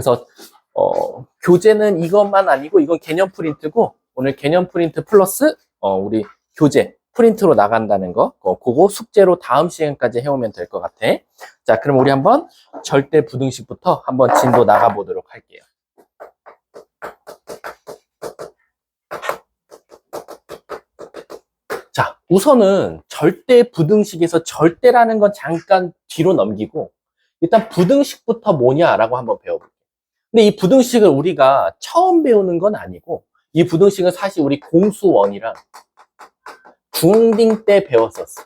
그래서 교재는 이것만 아니고 이건 개념 프린트고 오늘 개념 프린트 플러스 우리 교재 프린트로 나간다는 거 그거 숙제로 다음 시간까지 해오면 될 것 같아. 자, 그럼 우리 한번 절대 부등식부터 한번 진도 나가보도록 할게요. 자, 우선은 절대 부등식에서 절대라는 건 잠깐 뒤로 넘기고 일단 부등식부터 뭐냐라고 한번 배워볼게요. 근데 이 부등식을 우리가 처음 배우는 건 아니고 이 부등식은 사실 우리 공수원이랑 중딩 때 배웠었어.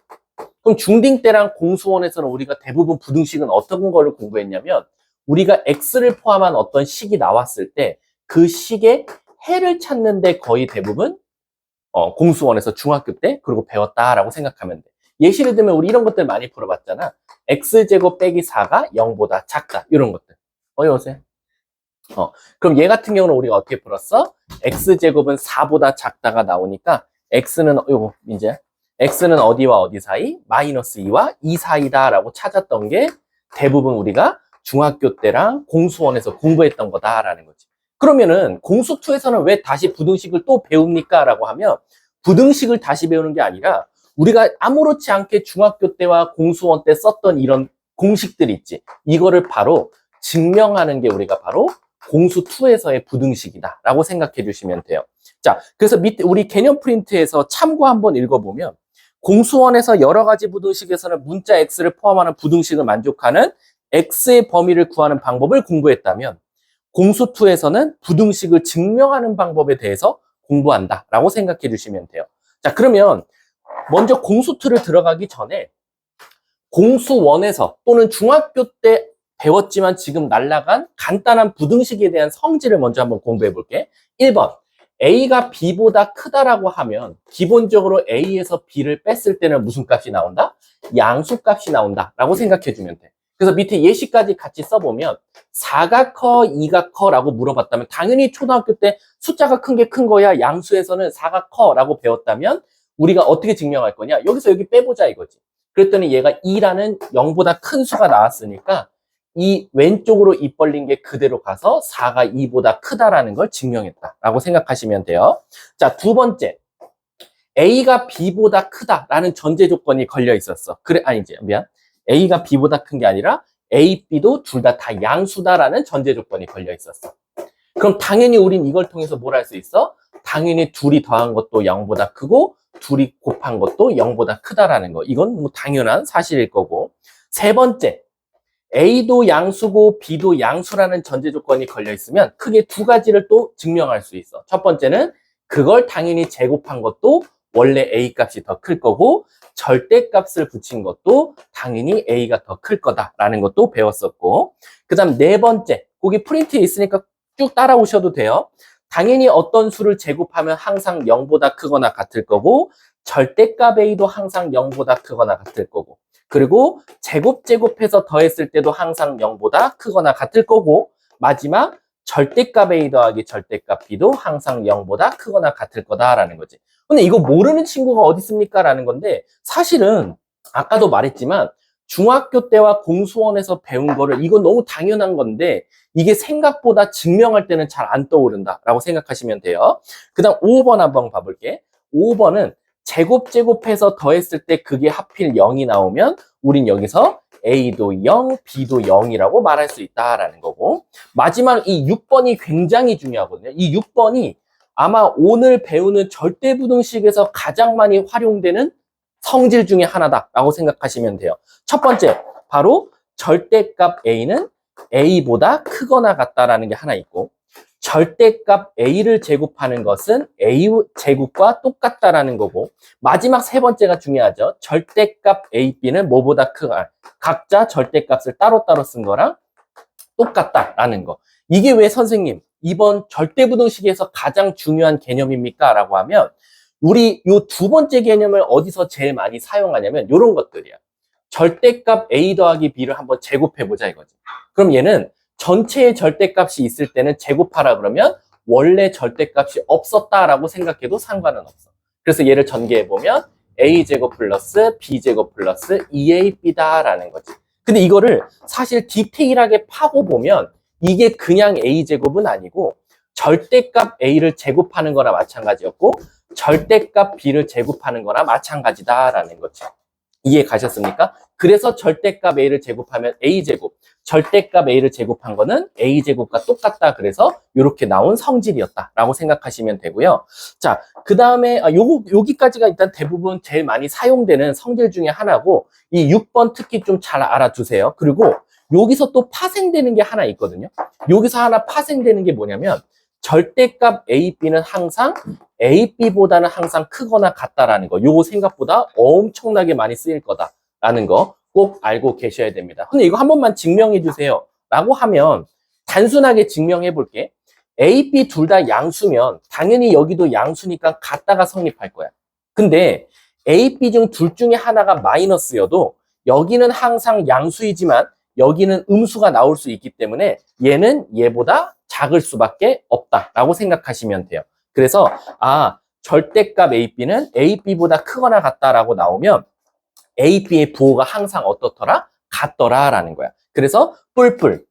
그럼 중딩 때랑 공수원에서는 우리가 대부분 부등식은 어떤 거를 공부했냐면 우리가 x를 포함한 어떤 식이 나왔을 때 그 식의 해를 찾는데 거의 대부분 공수원에서 중학교 때 그리고 배웠다라고 생각하면 돼. 예시를 들면 우리 이런 것들 많이 풀어봤잖아. x제곱 빼기 4가 0보다 작다. 이런 것들. 어여오세요. 그럼 얘 같은 경우는 우리가 어떻게 풀었어? x제곱은 4보다 작다가 나오니까 x는 요거 이제 x는 어디와 어디 사이? 마이너스 2와 2 사이다 라고 찾았던 게 대부분 우리가 중학교 때랑 공수원에서 공부했던 거다라는 거지. 그러면은 공수2에서는 왜 다시 부등식을 또 배웁니까? 라고 하면 부등식을 다시 배우는 게 아니라 우리가 아무렇지 않게 중학교 때와 공수원 때 썼던 이런 공식들 있지. 이거를 바로 증명하는 게 우리가 바로 공수2에서의 부등식이다 라고 생각해 주시면 돼요. 자, 그래서 밑에 우리 개념 프린트에서 참고 한번 읽어보면 공수원에서 여러 가지 부등식에서는 문자 x를 포함하는 부등식을 만족하는 x의 범위를 구하는 방법을 공부했다면 공수2에서는 부등식을 증명하는 방법에 대해서 공부한다 라고 생각해 주시면 돼요. 자, 그러면 먼저 공수2를 들어가기 전에 공수1에서 또는 중학교 때 배웠지만 지금 날라간 간단한 부등식에 대한 성질을 먼저 한번 공부해 볼게. 1번, A가 B보다 크다라고 하면 기본적으로 A에서 B를 뺐을 때는 무슨 값이 나온다? 양수값이 나온다 라고 생각해 주면 돼. 그래서 밑에 예시까지 같이 써보면 4가 커, 2가 커 라고 물어봤다면 당연히 초등학교 때 숫자가 큰 게 큰 거야. 양수에서는 4가 커 라고 배웠다면 우리가 어떻게 증명할 거냐? 여기서 여기 빼보자 이거지. 그랬더니 얘가 2라는 0보다 큰 수가 나왔으니까 이 왼쪽으로 입 벌린 게 그대로 가서 4가 2보다 크다라는 걸 증명했다라고 생각하시면 돼요. 자, 두 번째. A가 B보다 크다라는 전제 조건이 걸려 있었어. 그래, 아니지, 미안. A가 B보다 큰 게 아니라 A, B도 둘 다 양수다라는 전제 조건이 걸려 있었어. 그럼 당연히 우린 이걸 통해서 뭘 할 수 있어? 당연히 둘이 더한 것도 0보다 크고 둘이 곱한 것도 0보다 크다라는 거. 이건 뭐 당연한 사실일 거고. 세 번째. A도 양수고 B도 양수라는 전제 조건이 걸려 있으면 크게 두 가지를 또 증명할 수 있어. 첫 번째는 그걸 당연히 제곱한 것도 원래 A 값이 더 클 거고 절대값을 붙인 것도 당연히 A가 더 클 거다라는 것도 배웠었고, 그 다음 네 번째, 거기 프린트에 있으니까 쭉 따라오셔도 돼요. 당연히 어떤 수를 제곱하면 항상 0보다 크거나 같을 거고 절대값 A도 항상 0보다 크거나 같을 거고, 그리고 제곱해서 더했을 때도 항상 0보다 크거나 같을 거고, 마지막 절대값 A 더하기 절대값 B도 항상 0보다 크거나 같을 거다라는 거지. 근데 이거 모르는 친구가 어디 있습니까? 라는 건데, 사실은 아까도 말했지만 중학교 때와 공수원에서 배운 거를 이건 너무 당연한 건데 이게 생각보다 증명할 때는 잘 안 떠오른다라고 생각하시면 돼요. 그 다음 5번 한번 봐볼게. 5번은 제곱해서 더했을 때 그게 하필 0이 나오면 우린 여기서 A도 0, B도 0이라고 말할 수 있다라는 거고, 마지막 이 6번이 굉장히 중요하거든요. 이 6번이 아마 오늘 배우는 절대부등식에서 가장 많이 활용되는 성질 중에 하나다라고 생각하시면 돼요. 첫 번째, 바로 절대값 A는 A보다 크거나 같다라는 게 하나 있고, 절대값 A를 제곱하는 것은 A 제곱과 똑같다라는 거고, 마지막 세 번째가 중요하죠. 절대값 AB는 뭐보다 크다. 각자 절대값을 따로따로 쓴 거랑 똑같다라는 거. 이게 왜 선생님 이번 절대부등식에서 가장 중요한 개념입니까? 라고 하면 우리 요 두 번째 개념을 어디서 제일 많이 사용하냐면 이런 것들이야. 절대값 A 더하기 B를 한번 제곱해보자 이거지. 그럼 얘는 전체의 절대값이 있을 때는 제곱하라 그러면 원래 절대값이 없었다라고 생각해도 상관은 없어. 그래서 얘를 전개해보면 A제곱 플러스 B제곱 플러스 2AB다라는 거지. 근데 이거를 사실 디테일하게 파고 보면 이게 그냥 A제곱은 아니고 절대값 A를 제곱하는 거나 마찬가지였고 절대값 B를 제곱하는 거나 마찬가지다라는 거죠. 이해 가셨습니까? 그래서 절대값 A를 제곱하면 A제곱, 절대값 A를 제곱한 거는 A제곱과 똑같다. 그래서 이렇게 나온 성질이었다라고 생각하시면 되고요. 자, 그 다음에 여기까지가 일단 대부분 제일 많이 사용되는 성질 중에 하나고 이 6번 특히 좀 잘 알아두세요. 그리고 여기서 또 파생되는 게 하나 있거든요. 여기서 하나 파생되는 게 뭐냐면 절대값 A, B는 항상 A, B보다는 항상 크거나 같다라는 거. 요거 생각보다 엄청나게 많이 쓰일 거다라는 거 꼭 알고 계셔야 됩니다. 근데 이거 한 번만 증명해 주세요 라고 하면 단순하게 증명해 볼게. A, B 둘 다 양수면 당연히 여기도 양수니까 같다가 성립할 거야. 근데 A, B 중 둘 중에 하나가 마이너스여도 여기는 항상 양수이지만 여기는 음수가 나올 수 있기 때문에 얘는 얘보다 작을 수밖에 없다라고 생각하시면 돼요. 그래서 절대값 A, B는 A, B보다 크거나 같다라고 나오면 A, B의 부호가 항상 어떻더라? 같더라라는 거야. 그래서 뿔뿔,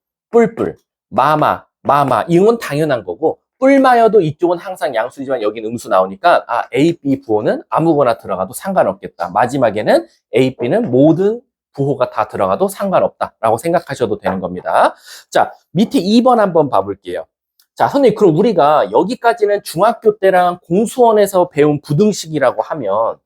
마마 이건 당연한 거고 뿔마여도 이쪽은 항상 양수이지만 여기는 음수 나오니까 A, B 부호는 아무거나 들어가도 상관없겠다. 마지막에는 A, B는 모든 부호가 다 들어가도 상관없다라고 생각하셔도 되는 겁니다. 자, 밑에 2번 한번 봐볼게요. 자, 선생님, 그럼 우리가 여기까지는 중학교 때랑 공수원에서 배운 부등식이라고 하면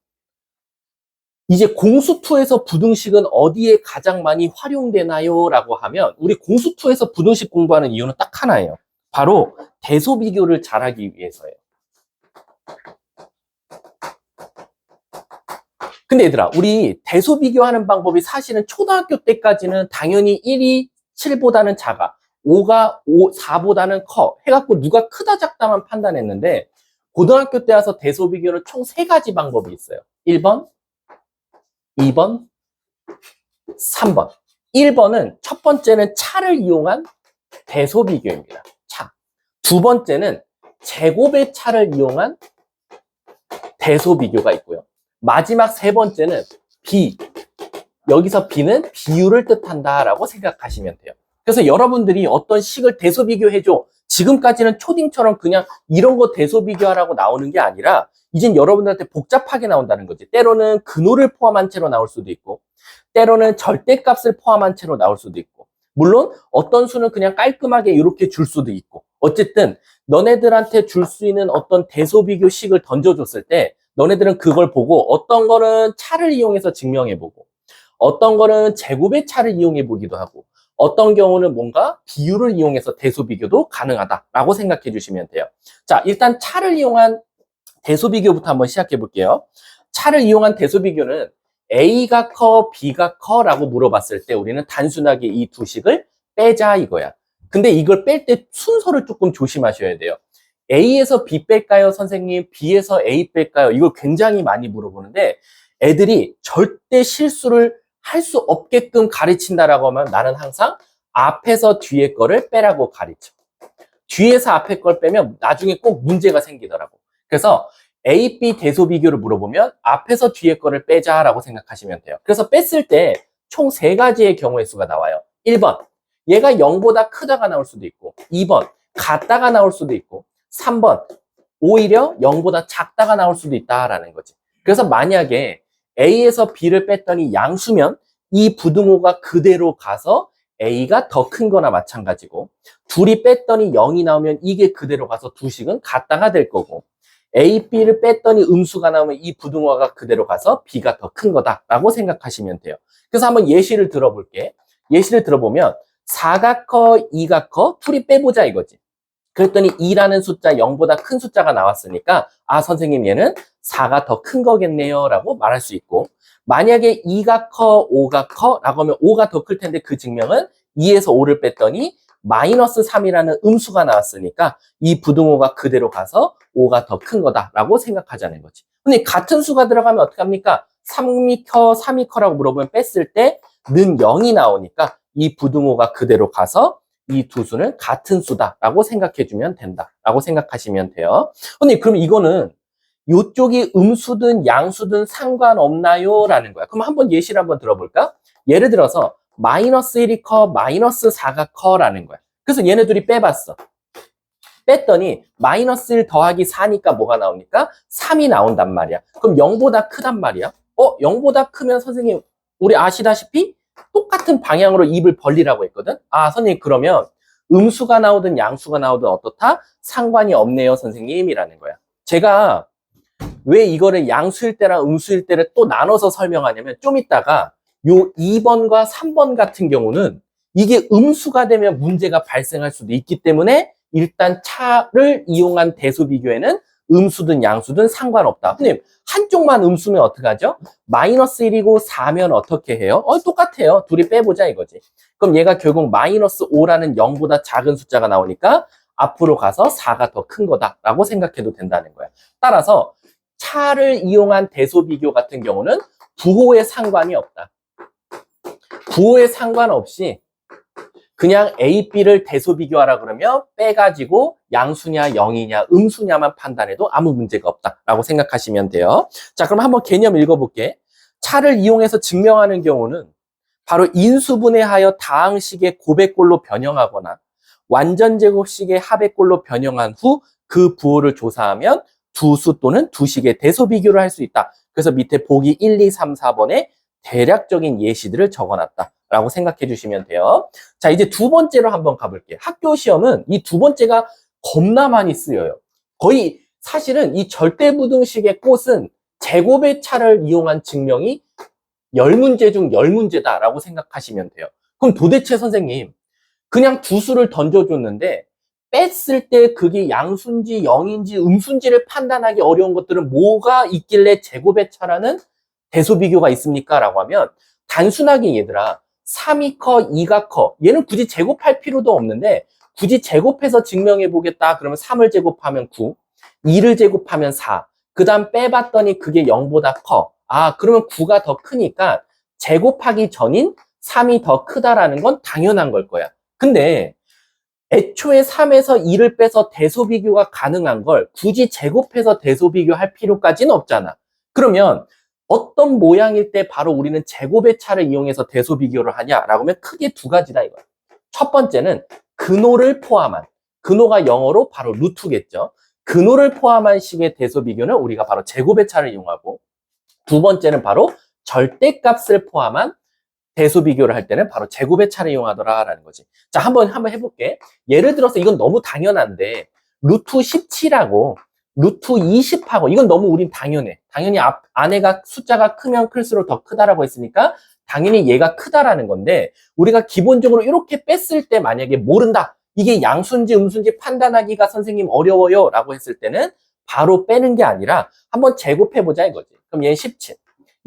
이제 공수2에서 부등식은 어디에 가장 많이 활용되나요? 라고 하면 우리 공수2에서 부등식 공부하는 이유는 딱 하나예요. 바로 대소비교를 잘하기 위해서예요. 근데 얘들아, 우리 대소비교하는 방법이 사실은 초등학교 때까지는 당연히 1이 7보다는 작아, 5가 4보다는 커 해갖고 누가 크다 작다만 판단했는데 고등학교 때 와서 대소비교는 총 3가지 방법이 있어요. 1번, 2번, 3번. 1번은 첫 번째는 차를 이용한 대소비교입니다. 차. 두 번째는 제곱의 차를 이용한 대소비교가 있고요. 마지막 세 번째는 비. 여기서 비는 비율을 뜻한다라고 생각하시면 돼요. 그래서 여러분들이 어떤 식을 대소비교해줘. 지금까지는 초딩처럼 그냥 이런 거 대소비교하라고 나오는 게 아니라 이젠 여러분들한테 복잡하게 나온다는 거지. 때로는 근호를 포함한 채로 나올 수도 있고 때로는 절대값을 포함한 채로 나올 수도 있고 물론 어떤 수는 그냥 깔끔하게 이렇게 줄 수도 있고 어쨌든 너네들한테 줄 수 있는 어떤 대소비교식을 던져줬을 때 너네들은 그걸 보고 어떤 거는 차를 이용해서 증명해보고 어떤 거는 제곱의 차를 이용해보기도 하고 어떤 경우는 뭔가 비율을 이용해서 대소비교도 가능하다라고 생각해 주시면 돼요. 자, 일단 차를 이용한 대소비교부터 한번 시작해 볼게요. 차를 이용한 대소비교는 A가 커, B가 커 라고 물어봤을 때 우리는 단순하게 이 두 식을 빼자 이거야. 근데 이걸 뺄 때 순서를 조금 조심하셔야 돼요. A에서 B 뺄까요, 선생님? B에서 A 뺄까요? 이걸 굉장히 많이 물어보는데 애들이 절대 실수를 할 수 없게끔 가르친다라고 하면 나는 항상 앞에서 뒤에 거를 빼라고 가르쳐. 뒤에서 앞에 걸 빼면 나중에 꼭 문제가 생기더라고. 그래서 A, B 대소비교를 물어보면 앞에서 뒤에 거를 빼자라고 생각하시면 돼요. 그래서 뺐을 때 총 3가지의 경우의 수가 나와요. 1번, 얘가 0보다 크다가 나올 수도 있고 2번, 같다가 나올 수도 있고 3번, 오히려 0보다 작다가 나올 수도 있다라는 거지. 그래서 만약에 A에서 B를 뺐더니 양수면 이 부등호가 그대로 가서 A가 더 큰 거나 마찬가지고 둘이 뺐더니 0이 나오면 이게 그대로 가서 두 식은 같다가 될 거고 A, B를 뺐더니 음수가 나오면 이 부등호가 그대로 가서 B가 더 큰 거다라고 생각하시면 돼요. 그래서 한번 예시를 들어볼게. 예시를 들어보면 4가 커, 2가 커, 둘이 빼보자 이거지. 그랬더니 2라는 숫자 0보다 큰 숫자가 나왔으니까 선생님 얘는 4가 더 큰 거겠네요 라고 말할 수 있고 만약에 2가 커, 5가 커 라고 하면 5가 더 클 텐데 그 증명은 2에서 5를 뺐더니 마이너스 3이라는 음수가 나왔으니까 이 부등호가 그대로 가서 5가 더 큰 거다라고 생각하자는 거지. 근데 같은 수가 들어가면 어떻게 합니까? 3이 커, 3이 커라고 물어보면 뺐을 때 는 0이 나오니까 이 부등호가 그대로 가서 이 두 수는 같은 수다라고 생각해주면 된다라고 생각하시면 돼요. 근데 그럼 이거는 이쪽이 음수든 양수든 상관없나요? 라는 거야. 그럼 한번 예시를 한번 들어볼까? 예를 들어서 마이너스 1이 커, 마이너스 4가 커 라는 거야. 그래서 얘네들이 빼봤어. 뺐더니 마이너스 1 더하기 4니까 뭐가 나오니까 3이 나온단 말이야. 그럼 0보다 크단 말이야. 0보다 크면 선생님 우리 아시다시피 똑같은 방향으로 입을 벌리라고 했거든. 아, 선생님 그러면 음수가 나오든 양수가 나오든 어떻다? 상관이 없네요, 선생님이라는 거야. 제가 왜 이거를 양수일 때랑 음수일 때를 또 나눠서 설명하냐면 좀 이따가 요 2번과 3번 같은 경우는 이게 음수가 되면 문제가 발생할 수도 있기 때문에 일단 차를 이용한 대소 비교에는 음수든 양수든 상관없다. 선생님, 한쪽만 음수면 어떡하죠? 마이너스 1이고 4면 어떻게 해요? 똑같아요. 둘이 빼보자 이거지. 그럼 얘가 결국 마이너스 5라는 0보다 작은 숫자가 나오니까 앞으로 가서 4가 더 큰 거다라고 생각해도 된다는 거야. 따라서 차를 이용한 대소 비교 같은 경우는 부호에 상관이 없다. 부호에 상관없이 그냥 A, B를 대소 비교하라 그러면 빼가지고 양수냐, 영이냐, 음수냐만 판단해도 아무 문제가 없다라고 생각하시면 돼요. 자, 그럼 한번 개념 읽어볼게. 차를 이용해서 증명하는 경우는 바로 인수분해하여 다항식의 곱액꼴로 변형하거나 완전제곱식의 합액꼴로 변형한 후 그 부호를 조사하면 두 수 또는 두 식의 대소 비교를 할 수 있다. 그래서 밑에 보기 1, 2, 3, 4번에 대략적인 예시들을 적어놨다. 라고 생각해 주시면 돼요. 자, 이제 두 번째로 한번 가볼게요. 학교 시험은 이 두 번째가 겁나 많이 쓰여요. 거의 사실은 이 절대부등식의 꽃은 제곱의 차를 이용한 증명이 10문제 중 10문제다라고 생각하시면 돼요. 그럼 도대체 선생님, 그냥 두 수를 던져줬는데 뺐을 때 그게 양수인지 영인지 음수인지를 판단하기 어려운 것들은 뭐가 있길래 제곱의 차라는 대소 비교가 있습니까? 라고 하면 단순하게 얘들아 3이 커, 2가 커. 얘는 굳이 제곱할 필요도 없는데 굳이 제곱해서 증명해 보겠다. 그러면 3을 제곱하면 9, 2를 제곱하면 4. 그 다음 빼봤더니 그게 0보다 커. 아, 그러면 9가 더 크니까 제곱하기 전인 3이 더 크다라는 건 당연한 걸 거야. 근데 애초에 3에서 2를 빼서 대소 비교가 가능한 걸 굳이 제곱해서 대소 비교할 필요까지는 없잖아. 그러면 어떤 모양일 때 바로 우리는 제곱의 차를 이용해서 대소 비교를 하냐라고 하면 크게 두 가지다 이거야. 첫 번째는 근호를 포함한, 근호가 영어로 바로 루트겠죠. 근호를 포함한 식의 대소 비교는 우리가 바로 제곱의 차를 이용하고, 두 번째는 바로 절대값을 포함한 대소 비교를 할 때는 바로 제곱의 차를 이용하더라라는 거지. 자, 한번 해볼게. 예를 들어서 이건 너무 당연한데 루트 17하고 루트 20하고 이건 너무 우린 당연해. 당연히 안에가 숫자가 크면 클수록 더 크다라고 했으니까 당연히 얘가 크다라는 건데 우리가 기본적으로 이렇게 뺐을 때 만약에 모른다. 이게 양수인지 음수인지 판단하기가 선생님 어려워요 라고 했을 때는 바로 빼는 게 아니라 한번 제곱해보자 이거지. 그럼 얘는 17.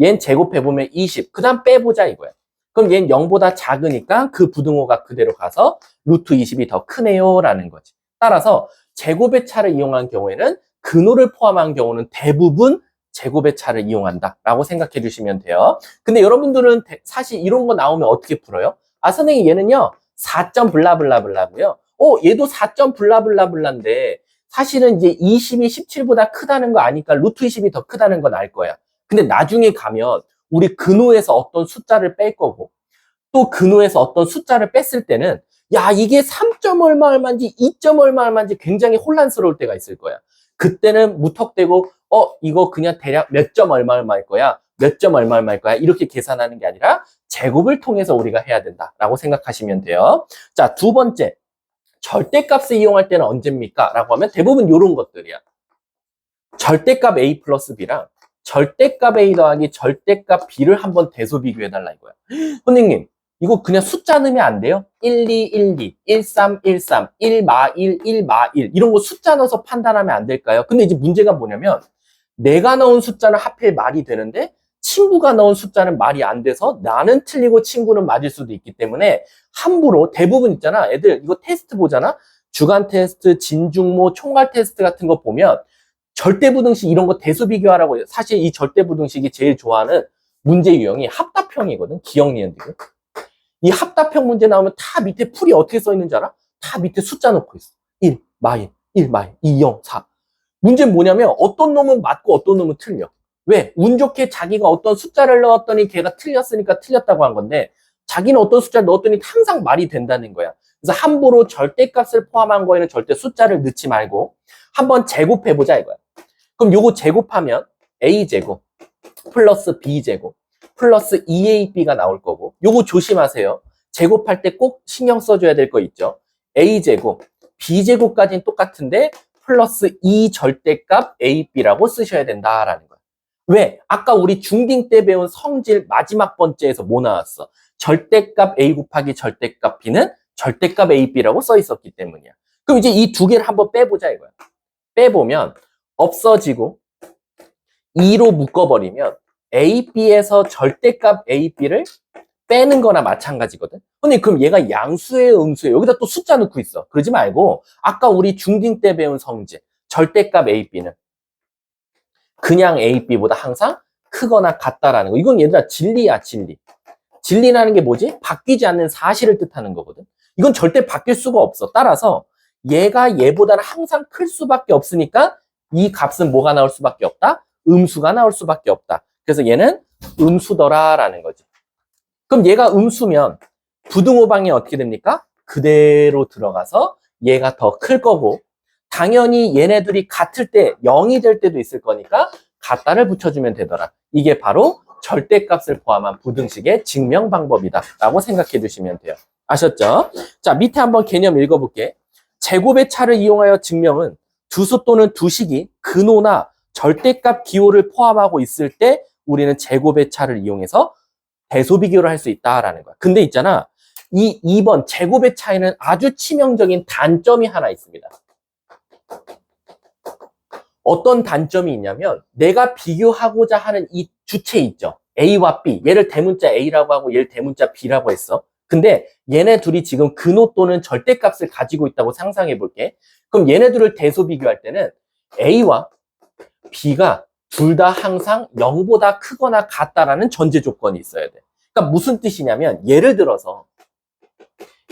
얘는 제곱해보면 20. 그 다음 빼보자 이거야. 그럼 얘는 0보다 작으니까 그 부등호가 그대로 가서 루트 20이 더 크네요 라는 거지. 따라서 제곱의 차를 이용한 경우에는 근호를 포함한 경우는 대부분 제곱의 차를 이용한다 라고 생각해 주시면 돼요. 근데 여러분들은 사실 이런 거 나오면 어떻게 풀어요? 아, 선생님 얘는요 4점 블라블라블라고요. 얘도 4점 블라블라블라인데 사실은 이제 20이 17보다 크다는 거 아니까 루트 20이 더 크다는 건 알 거야. 근데 나중에 가면 우리 근호에서 어떤 숫자를 뺄 거고 또 근호에서 어떤 숫자를 뺐을 때는 야 이게 3점 얼마 얼마인지 2점 얼마 얼마인지 굉장히 혼란스러울 때가 있을 거야. 그때는 무턱대고 이거 그냥 대략 몇 점 얼마 얼마일 거야 몇 점 얼마 얼마일 거야 이렇게 계산하는 게 아니라 제곱을 통해서 우리가 해야 된다라고 생각하시면 돼요. 자, 두 번째 절대값을 이용할 때는 언제입니까? 라고 하면 대부분 이런 것들이야. 절대값 A 플러스 B랑 절대값 A 더하기 절대값 B를 한번 대소 비교해달라 이거야. 선생님 이거 그냥 숫자 넣으면 안 돼요? 1, 2, 1, 2, 1, 3, 1, 3, 1, 마 1, 1, 마 1 이런 거 숫자 넣어서 판단하면 안 될까요? 근데 이제 문제가 뭐냐면 내가 넣은 숫자는 하필 말이 되는데 친구가 넣은 숫자는 말이 안 돼서 나는 틀리고 친구는 맞을 수도 있기 때문에 함부로 대부분 있잖아. 애들 이거 테스트 보잖아. 주간 테스트, 진중모, 총괄 테스트 같은 거 보면 절대부등식 이런 거 대수 비교하라고 해요. 사실 이 절대부등식이 제일 좋아하는 문제 유형이 합답형이거든. 기억, 니은, 디귿. 이 합답형 문제 나오면 다 밑에 풀이 어떻게 써 있는지 알아? 다 밑에 숫자 넣고 있어. 1, 마인, 1, 마인, 2, 0, 4. 문제는 뭐냐면 어떤 놈은 맞고 어떤 놈은 틀려. 왜? 운 좋게 자기가 어떤 숫자를 넣었더니 걔가 틀렸으니까 틀렸다고 한 건데 자기는 어떤 숫자를 넣었더니 항상 말이 된다는 거야. 그래서 함부로 절대값을 포함한 거에는 절대 숫자를 넣지 말고 한번 제곱해보자 이거야. 그럼 요거 제곱하면 a제곱 플러스 b제곱 플러스 2ab가 나올 거고, 요거 조심하세요. 제곱할 때 꼭 신경 써줘야 될 거 있죠. a제곱 b제곱까지는 똑같은데 플러스 2 절대값 ab라고 쓰셔야 된다라는 거야. 왜? 아까 우리 중딩 때 배운 성질 마지막 번째에서 뭐 나왔어? 절대값 a 곱하기 절대값 b는 절대값 ab라고 써 있었기 때문이야. 그럼 이제 이 두 개를 한번 빼보자 이거야. 빼보면 없어지고 2로 묶어버리면 ab에서 절대값 ab를 빼는 거나 마찬가지거든. 근데 그럼 얘가 양수예요, 음수예요? 여기다 또 숫자 넣고 있어. 그러지 말고 아까 우리 중딩 때 배운 성질 절대값 ab는 그냥 ab보다 항상 크거나 같다라는 거. 이건 얘들아 진리야, 진리. 진리라는 게 뭐지? 바뀌지 않는 사실을 뜻하는 거거든. 이건 절대 바뀔 수가 없어. 따라서 얘가 얘보다는 항상 클 수밖에 없으니까 이 값은 뭐가 나올 수밖에 없다? 음수가 나올 수밖에 없다. 그래서 얘는 음수더라라는 거지. 그럼 얘가 음수면 부등호방이 어떻게 됩니까? 그대로 들어가서 얘가 더 클 거고, 당연히 얘네들이 같을 때 0이 될 때도 있을 거니까 같다를 붙여주면 되더라. 이게 바로 절대값을 포함한 부등식의 증명 방법이다 라고 생각해 두시면 돼요. 아셨죠? 자, 밑에 한번 개념 읽어볼게. 제곱의 차를 이용하여 증명은 두수 또는 두식이 근호나 절대값 기호를 포함하고 있을 때 우리는 제곱의 차를 이용해서 대소 비교를 할 수 있다라는 거야. 근데 있잖아, 이 2번 제곱의 차이는 아주 치명적인 단점이 하나 있습니다. 어떤 단점이 있냐면 내가 비교하고자 하는 이 주체 있죠. A와 B. 얘를 대문자 A라고 하고 얘를 대문자 B라고 했어. 근데 얘네 둘이 지금 근호 또는 절대값을 가지고 있다고 상상해 볼게. 그럼 얘네들을 대소 비교할 때는 A와 B가 둘 다 항상 0보다 크거나 같다라는 전제 조건이 있어야 돼. 그러니까 무슨 뜻이냐면 예를 들어서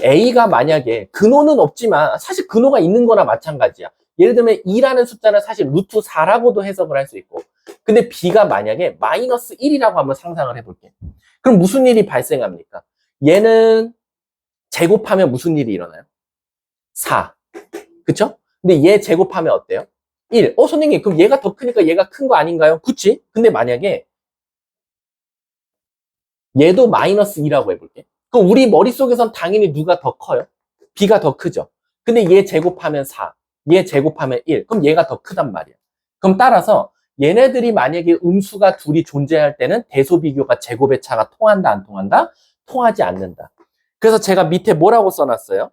A가 만약에 근호는 없지만 사실 근호가 있는 거나 마찬가지야. 예를 들면 2라는 숫자는 사실 루트 4라고도 해석을 할 수 있고, 근데 B가 만약에 마이너스 1이라고 한번 상상을 해볼게. 그럼 무슨 일이 발생합니까? 얘는 제곱하면 무슨 일이 일어나요? 4. 그쵸? 근데 얘 제곱하면 어때요? 1. 선생님, 그럼 얘가 더 크니까 얘가 큰 거 아닌가요? 그치? 근데 만약에 얘도 마이너스 2라고 해볼게. 그럼 우리 머릿속에선 당연히 누가 더 커요? B가 더 크죠? 근데 얘 제곱하면 4. 얘 제곱하면 1. 그럼 얘가 더 크단 말이야. 그럼 따라서 얘네들이 만약에 음수가 둘이 존재할 때는 대소비교가 제곱의 차가 통한다, 안 통한다? 통하지 않는다. 그래서 제가 밑에 뭐라고 써놨어요?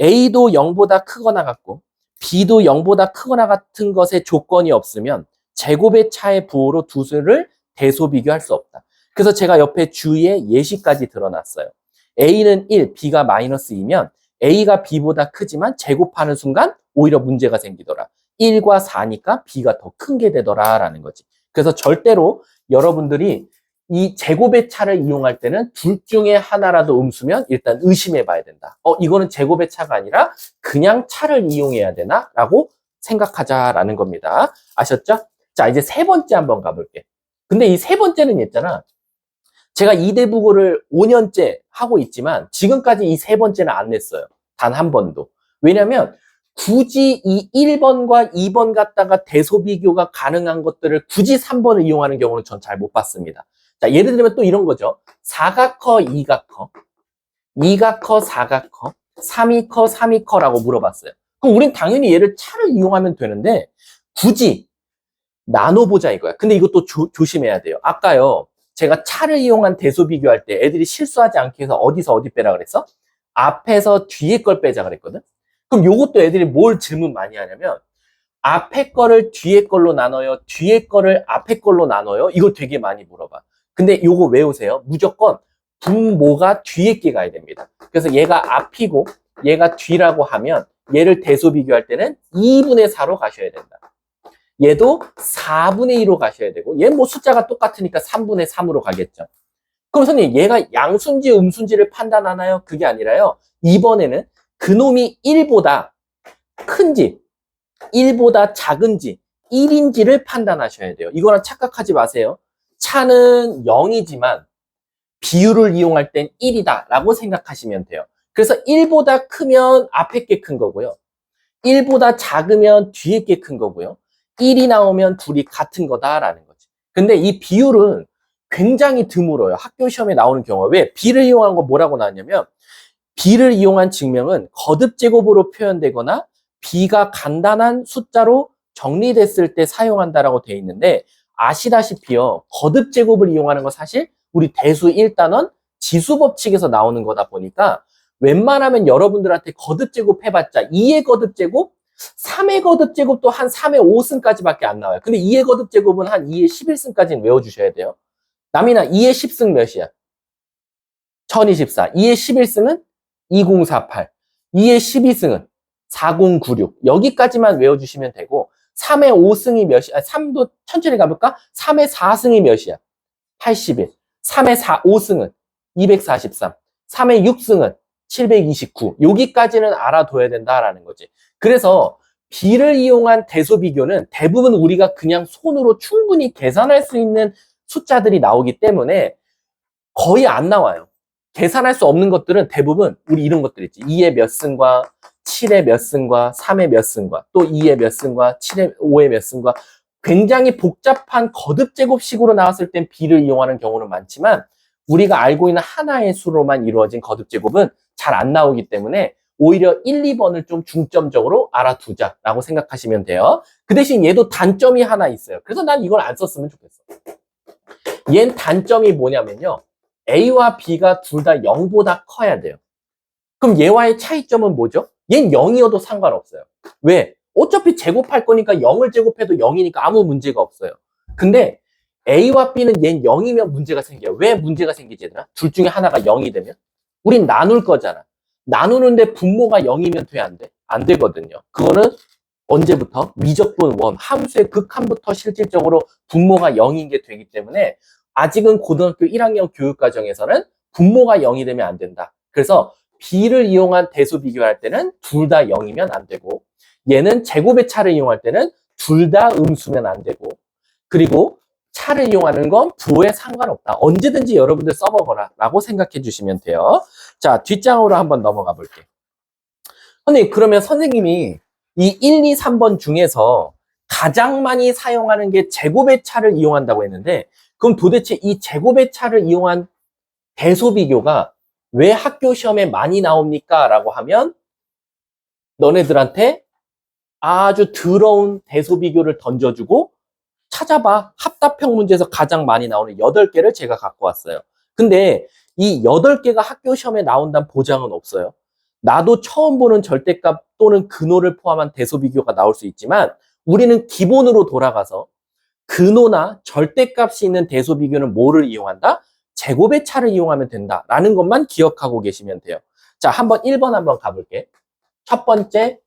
A도 0보다 크거나 같고 B도 0보다 크거나 같은 것의 조건이 없으면 제곱의 차의 부호로 두 수를 대소비교할 수 없다. 그래서 제가 옆에 주위에 예시까지 드러났어요. A는 1, B가 마이너스 2면 A가 B보다 크지만 제곱하는 순간 오히려 문제가 생기더라. 1과 4니까 B가 더 큰 게 되더라라는 거지. 그래서 절대로 여러분들이 이 제곱의 차를 이용할 때는 둘 중에 하나라도 음수면 일단 의심해 봐야 된다. 이거는 제곱의 차가 아니라 그냥 차를 이용해야 되나? 라고 생각하자라는 겁니다. 아셨죠? 자, 이제 세 번째 한번 가볼게. 근데 이 세 번째는 있잖아. 제가 이대국어를 5년째 하고 있지만 지금까지 이 세 번째는 안 냈어요. 단 한 번도. 왜냐면 굳이 이 1번과 2번 갖다가 대소비교가 가능한 것들을 굳이 3번을 이용하는 경우는 전 잘 못 봤습니다. 자, 예를 들면 또 이런 거죠. 4가 커, 2가 커, 2가 커, 4가 커, 3이 커, 3이 커라고 물어봤어요. 그럼 우린 당연히 얘를 차를 이용하면 되는데 굳이 나눠보자 이거야. 근데 이것도 조심해야 돼요. 아까요, 제가 차를 이용한 대소 비교할 때 애들이 실수하지 않기 위해서 어디서 어디 빼라 그랬어? 앞에서 뒤에 걸 빼자 그랬거든? 그럼 요것도 애들이 뭘 질문 많이 하냐면 앞에 거를 뒤에 걸로 나눠요? 뒤에 거를 앞에 걸로 나눠요? 이걸 되게 많이 물어봐. 근데 요거 외우세요. 무조건 분모가 뒤에 게 가야 됩니다. 그래서 얘가 앞이고 얘가 뒤라고 하면 얘를 대소 비교할 때는 2분의 4로 가셔야 된다. 얘도 4분의 2로 가셔야 되고 얘 뭐 숫자가 똑같으니까 3분의 3으로 가겠죠. 그럼 선생님 얘가 양수인지 음수인지를 판단하나요? 그게 아니라요. 이번에는 그놈이 1보다 큰지 1보다 작은지 1인지를 판단하셔야 돼요. 이거랑 착각하지 마세요. 차는 0이지만 비율을 이용할 땐 1이다 라고 생각하시면 돼요. 그래서 1보다 크면 앞에 게 큰 거고요. 1보다 작으면 뒤에 게 큰 거고요. 1이 나오면 둘이 같은 거다라는 거지. 근데 이 비율은 굉장히 드물어요. 학교 시험에 나오는 경우가. 왜? B를 이용한 거 뭐라고 나왔냐면 B를 이용한 증명은 거듭 제곱으로 표현되거나 B가 간단한 숫자로 정리됐을 때 사용한다라고 되어 있는데 아시다시피요. 거듭 제곱을 이용하는 건 사실 우리 대수 1단원 지수 법칙에서 나오는 거다 보니까 웬만하면 여러분들한테 거듭 제곱 해봤자 2의 거듭 제곱, 3의 거듭 제곱도 한 3의 5승까지밖에 안 나와요. 근데 2의 거듭 제곱은 한 2의 11승까지는 외워주셔야 돼요. 남이나 2의 10승 몇이야? 1024. 2의 11승은 2048. 2의 12승은 4096. 여기까지만 외워주시면 되고 3의 5승이 몇이야? 3도 천천히 가볼까? 3의 4승이 몇이야? 81. 3의 5승은 243. 3의 6승은 729. 여기까지는 알아둬야 된다라는 거지. 그래서 B를 이용한 대소 비교는 대부분 우리가 그냥 손으로 충분히 계산할 수 있는 숫자들이 나오기 때문에 거의 안 나와요. 계산할 수 없는 것들은 대부분 우리 이런 것들 있지. 2의 몇 승과 7의 몇 승과 3의 몇 승과 또 2의 몇 승과 7의 5의 몇 승과 굉장히 복잡한 거듭 제곱식으로 나왔을 땐 B를 이용하는 경우는 많지만 우리가 알고 있는 하나의 수로만 이루어진 거듭 제곱은 잘 안 나오기 때문에 오히려 1, 2번을 좀 중점적으로 알아두자라고 생각하시면 돼요. 그 대신 얘도 단점이 하나 있어요. 그래서 난 이걸 안 썼으면 좋겠어. 얘는 단점이 뭐냐면요. A와 B가 둘 다 0보다 커야 돼요. 그럼 얘와의 차이점은 뭐죠? 얘는 0이어도 상관없어요. 왜? 어차피 제곱할 거니까 0을 제곱해도 0이니까 아무 문제가 없어요. 근데 A와 B는 얘는 0이면 문제가 생겨요. 왜 문제가 생기지 얘들아? 둘 중에 하나가 0이 되면? 우린 나눌 거잖아. 나누는데 분모가 0이면 돼, 안 돼? 안 되거든요. 그거는 언제부터? 미적분 원, 함수의 극한부터 실질적으로 분모가 0인 게 되기 때문에 아직은 고등학교 1학년 교육과정에서는 분모가 0이 되면 안 된다. 그래서 B를 이용한 대수 비교할 때는 둘 다 0이면 안 되고 얘는 제곱의 차를 이용할 때는 둘 다 음수면 안 되고 그리고 차를 이용하는 건 부호에 상관없다. 언제든지 여러분들 써먹어라 라고 생각해 주시면 돼요. 자, 뒷장으로 한번 넘어가 볼게요. 선생님, 그러면 선생님이 이 1, 2, 3번 중에서 가장 많이 사용하는 게 제곱의 차를 이용한다고 했는데 그럼 도대체 이 제곱의 차를 이용한 대소 비교가 왜 학교 시험에 많이 나옵니까? 라고 하면 너네들한테 아주 더러운 대소 비교를 던져주고 찾아봐. 합답형 문제에서 가장 많이 나오는 8개를 제가 갖고 왔어요. 근데 이 8개가 학교 시험에 나온다는 보장은 없어요. 나도 처음 보는 절대값 또는 근호를 포함한 대소 비교가 나올 수 있지만 우리는 기본으로 돌아가서 근호나 절대값이 있는 대소 비교는 뭐를 이용한다? 제곱의 차를 이용하면 된다라는 것만 기억하고 계시면 돼요. 자, 한번 1번 한번 가볼게. 첫 번째,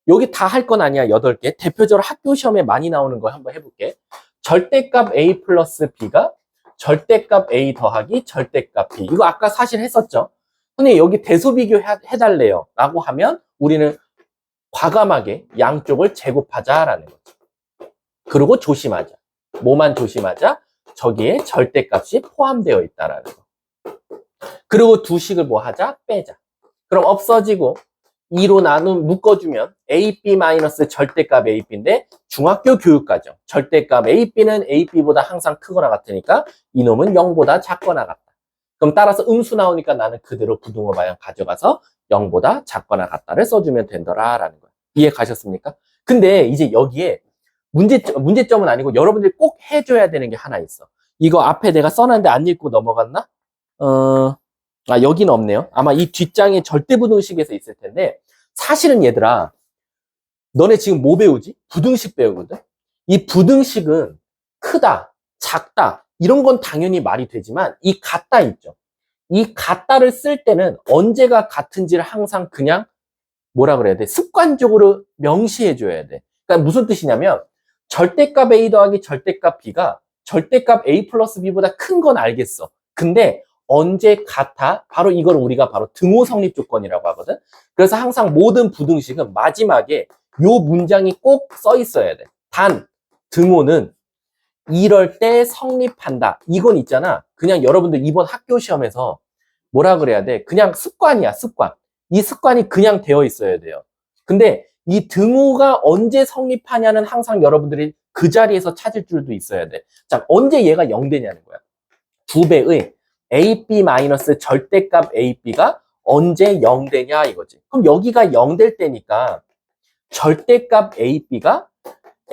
여기 다 할 건 아니야, 8개. 대표적으로 학교 시험에 많이 나오는 거 한번 해볼게. 절대값 A 플러스 B가 절대값 A 더하기 절대값 B. 이거 아까 사실 했었죠. 근데 여기 대소 비교 해달래요. 라고 하면 우리는 과감하게 양쪽을 제곱하자라는 거죠. 그리고 조심하자. 뭐만 조심하자? 저기에 절대값이 포함되어 있다라는 거. 그리고 두 식을 뭐 하자? 빼자. 그럼 없어지고 2로 묶어주면 AB 마이너스 절대값 AB인데 중학교 교육과정 절대값 AB는 AB보다 항상 크거나 같으니까 이놈은 0보다 작거나 같다. 그럼 따라서 음수 나오니까 나는 그대로 부등호 방향 가져가서 0보다 작거나 같다를 써주면 된더라라는 거예요. 이해 가셨습니까? 근데 이제 여기에 문제점은 아니고 여러분들이 꼭 해줘야 되는 게 하나 있어. 이거 앞에 내가 써놨는데 안 읽고 넘어갔나? 여기는 없네요. 아마 이 뒷장에 절대부등식에서 있을 텐데 사실은 얘들아 너네 지금 뭐 배우지? 부등식 배우거든? 이 부등식은 크다, 작다 이런 건 당연히 말이 되지만 이 같다 있죠. 이 같다를 쓸 때는 언제가 같은지를 항상 그냥 뭐라 그래야 돼? 습관적으로 명시해 줘야 돼. 그러니까 무슨 뜻이냐면 절대값 A 더하기 절대값 B가 절대값 A 플러스 B보다 큰 건 알겠어. 근데 언제 같아? 바로 이걸 우리가 바로 등호 성립 조건이라고 하거든. 그래서 항상 모든 부등식은 마지막에 요 문장이 꼭 써 있어야 돼. 단, 등호는 이럴 때 성립한다. 이건 있잖아. 그냥 여러분들 이번 학교 시험에서 뭐라 그래야 돼? 그냥 습관이야, 습관. 이 습관이 그냥 되어 있어야 돼요. 근데 이 등호가 언제 성립하냐는 항상 여러분들이 그 자리에서 찾을 줄도 있어야 돼. 자, 언제 얘가 0 되냐는 거야. 2배의 AB 마이너스 절대값 AB가 언제 0 되냐 이거지. 그럼 여기가 0 될 때니까 절대값 AB가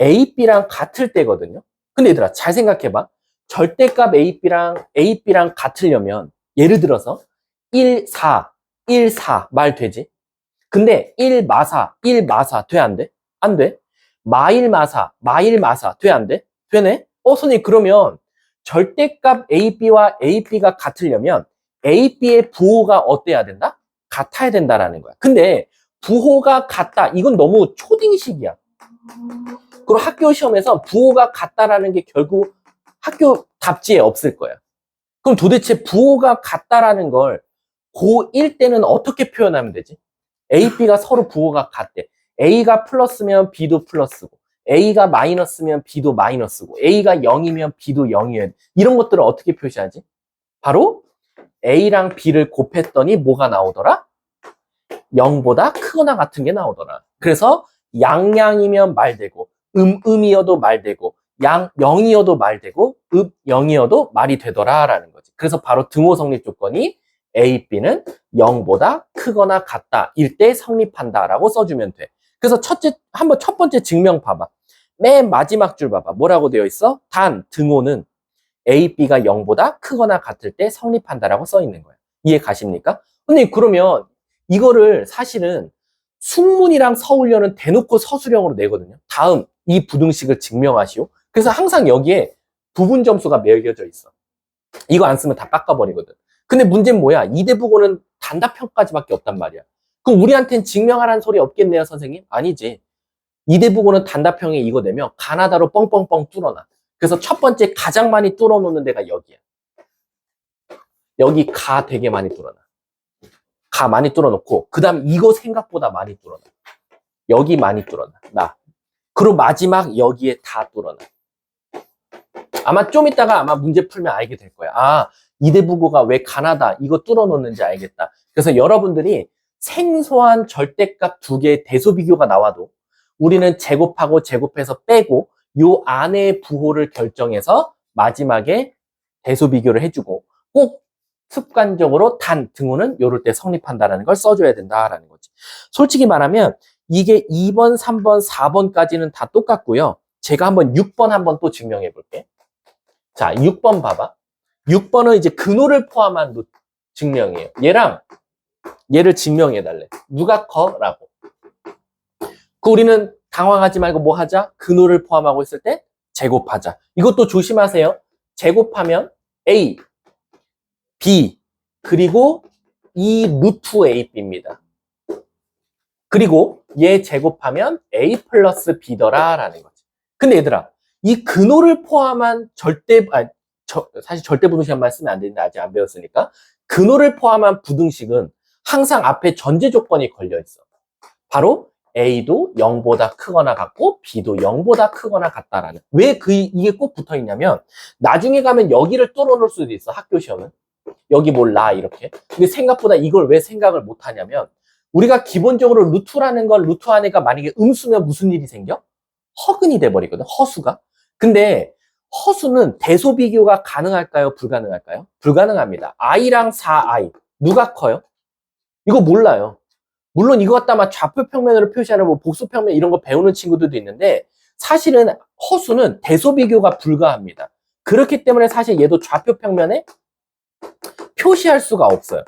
AB랑 같을 때거든요. 근데 얘들아, 잘 생각해봐. 절대값 AB랑 같으려면 예를 들어서 1, 4, 1, 4 말 되지? 근데 1 마사, 1 마사 돼, 안 돼? 안 돼. 마일 마사, 마일 마사 돼, 안 돼? 되네? 선생님, 그러면 절대값 AB와 AB가 같으려면 AB의 부호가 어때야 된다? 같아야 된다라는 거야. 근데 부호가 같다. 이건 너무 초딩식이야. 그리고 학교 시험에서 부호가 같다라는 게 결국 학교 답지에 없을 거야. 그럼 도대체 부호가 같다라는 걸 고1 때는 어떻게 표현하면 되지? A, B가 서로 부호가 같대. A가 플러스면 B도 플러스고, A가 마이너스면 B도 마이너스고, A가 0이면 B도 0이어야 돼. 이런 것들을 어떻게 표시하지? 바로 A랑 B를 곱했더니 뭐가 나오더라? 0보다 크거나 같은 게 나오더라. 그래서 양양이면 말되고, 음이어도 말되고, 양 0이어도 말되고, 0이어도 말이 되더라라는 거지. 그래서 바로 등호 성립 조건이 A, B는 0보다 크거나 같다. 일 때 성립한다라고 써주면 돼. 그래서 한번 첫 번째 증명 봐봐. 맨 마지막 줄 봐봐. 뭐라고 되어 있어? 단 등호는 A, B가 0보다 크거나 같을 때 성립한다라고 써 있는 거야. 이해 가십니까? 근데 그러면 이거를 사실은 숙문이랑 서울연은 대놓고 서술형으로 내거든요. 다음 이 부등식을 증명하시오. 그래서 항상 여기에 부분 점수가 매겨져 있어. 이거 안 쓰면 다 깎아버리거든. 근데 문제는 뭐야? 이대부고는 단답형까지밖에 없단 말이야. 그럼 우리한텐 증명하라는 소리 없겠네요, 선생님? 아니지. 이대부고는 단답형에 이거 내면 가나다로 뻥뻥뻥 뚫어놔. 그래서 첫 번째 가장 많이 뚫어놓는 데가 여기야. 여기 가 되게 많이 뚫어놔. 가 많이 뚫어놓고 그 다음 이거 생각보다 많이 뚫어놔. 여기 많이 뚫어놔. 그리고 마지막 여기에 다 뚫어놔. 아마 좀 이따가 아마 문제 풀면 알게 될 거야. 아, 이대부고가 왜 가나다 이거 뚫어놓는지 알겠다. 그래서 여러분들이 생소한 절대값 두 개의 대소 비교가 나와도 우리는 제곱하고 제곱해서 빼고 요 안에 부호를 결정해서 마지막에 대소 비교를 해주고 꼭 습관적으로 단 등호는 요럴 때 성립한다는 걸 써줘야 된다라는 거지. 솔직히 말하면 이게 2번, 3번, 4번까지는 다 똑같고요. 제가 한번 6번 한번 또 증명해 볼게. 자, 6번 봐봐. 6번은 이제 근호를 포함한 증명이에요. 얘를 증명해 달래. 누가 커? 라고. 우리는 당황하지 말고 뭐 하자? 근호를 포함하고 있을 때 제곱하자. 이것도 조심하세요. 제곱하면 A, B, 그리고 이 루트 AB입니다. 그리고 얘 제곱하면 A 플러스 B더라 라는 거지. 근데 얘들아, 이 근호를 포함한 사실 절대 부등식만 쓰면 안 되는데 아직 안 배웠으니까 근호를 포함한 부등식은 항상 앞에 전제 조건이 걸려 있어. 바로 A도 0보다 크거나 같고 B도 0보다 크거나 같다라는. 왜 이게 꼭 붙어 있냐면 나중에 가면 여기를 뚫어놓을 수도 있어. 학교 시험은. 여기 몰라 이렇게. 근데 생각보다 이걸 왜 생각을 못 하냐면 우리가 기본적으로 루트라는 걸 루트 안에가 만약에 음수면 무슨 일이 생겨? 허근이 돼버리거든. 허수가. 근데 허수는 대소 비교가 가능할까요? 불가능할까요? 불가능합니다. i랑 4i 누가 커요? 이거 몰라요. 물론 이거 갖다가 좌표 평면으로 표시하는 뭐 복수 평면 이런 거 배우는 친구들도 있는데 사실은 허수는 대소 비교가 불가합니다. 그렇기 때문에 사실 얘도 좌표 평면에 표시할 수가 없어요.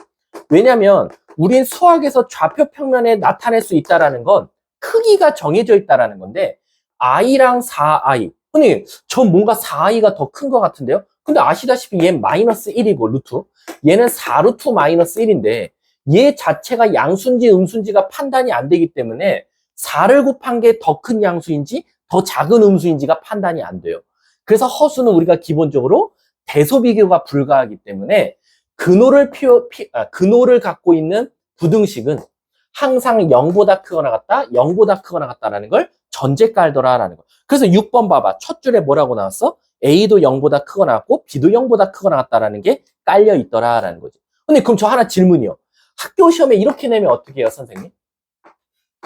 왜냐면 우린 수학에서 좌표 평면에 나타낼 수 있다라는 건 크기가 정해져 있다라는 건데 i랑 4i. 근데 전 뭔가 4i가 더 큰 것 같은데요? 근데 아시다시피 얘는 마이너스 1이고 루트. 얘는 4루트 마이너스 1인데 얘 자체가 양수인지 음수인지가 판단이 안 되기 때문에 4를 곱한 게 더 큰 양수인지 더 작은 음수인지가 판단이 안 돼요. 그래서 허수는 우리가 기본적으로 대소 비교가 불가하기 때문에 근호를 갖고 있는 부등식은 항상 0보다 크거나 같다, 0보다 크거나 같다라는 걸 전제 깔더라라는 거. 그래서 6번 봐봐. 첫 줄에 뭐라고 나왔어? A도 0보다 크거나 같고 B도 0보다 크거나 같다라는 게 깔려 있더라라는 거지. 근데 그럼 저 하나 질문이요. 학교 시험에 이렇게 내면 어떻게 해요, 선생님?